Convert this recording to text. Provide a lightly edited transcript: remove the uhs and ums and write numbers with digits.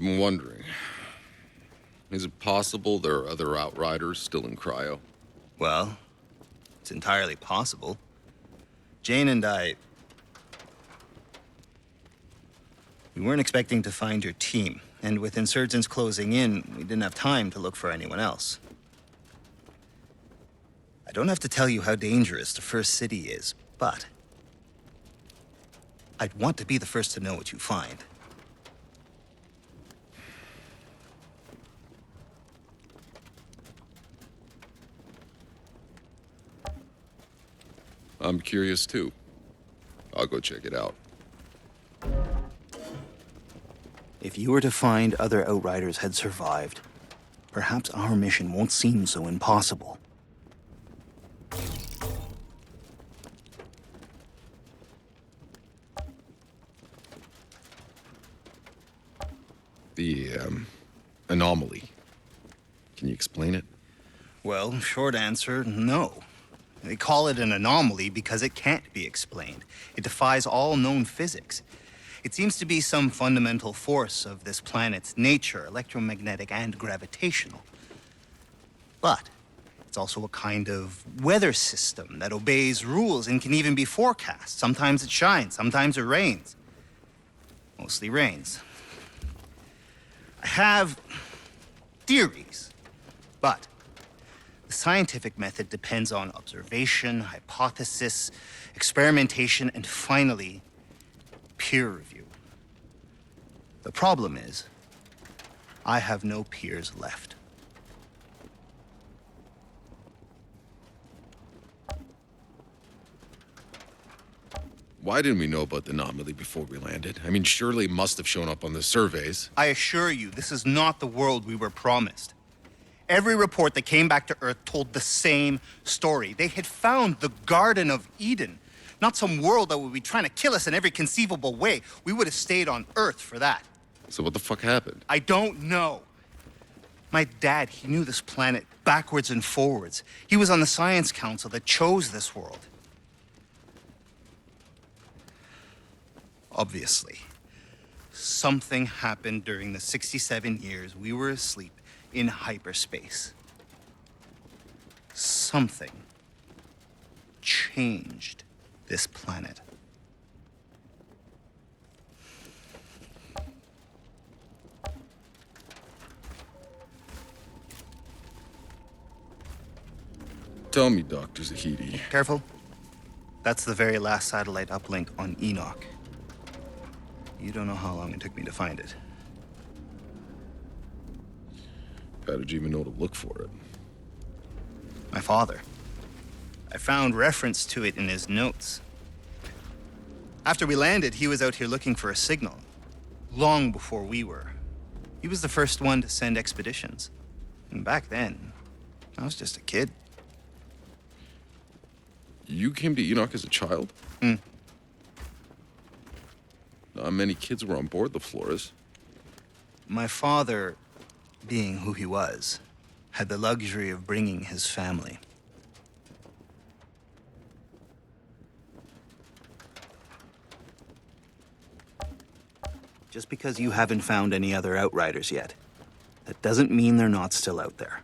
been wondering, is it possible there are other Outriders still in cryo? Well, it's entirely possible. Jane and I... We weren't expecting to find your team, and with insurgents closing in, we didn't have time to look for anyone else. I don't have to tell you how dangerous the first city is, but I'd want to be the first to know what you find. I'm curious too. I'll go check it out. If you were to find other Outriders had survived, perhaps our mission won't seem so impossible. The, anomaly. Can you explain it? Well, short answer, no. They call it an anomaly because it can't be explained. It defies all known physics. It seems to be some fundamental force of this planet's nature, electromagnetic and gravitational. But it's also a kind of weather system that obeys rules and can even be forecast. Sometimes it shines, sometimes it rains. Mostly rains. I have theories, but the scientific method depends on observation, hypothesis, experimentation, and finally, peer review. The problem is, I have no peers left. Why didn't we know about the anomaly before we landed? I mean, surely it must have shown up on the surveys. I assure you, this is not the world we were promised. Every report that came back to Earth told the same story. They had found the Garden of Eden, not some world that would be trying to kill us in every conceivable way. We would have stayed on Earth for that. So what the fuck happened? I don't know. My dad, he knew this planet backwards and forwards. He was on the Science Council that chose this world. Obviously, something happened during the 67 years we were asleep in hyperspace. Something changed this planet. Tell me, Dr. Zahedi. Careful. That's the very last satellite uplink on Enoch. You don't know how long it took me to find it. How did you even know to look for it? My father. I found reference to it in his notes. After we landed, he was out here looking for a signal, long before we were. He was the first one to send expeditions. And back then, I was just a kid. You came to Enoch as a child? Not many kids were on board the Flores. My father, being who he was, had the luxury of bringing his family. Just because you haven't found any other Outriders yet, that doesn't mean they're not still out there.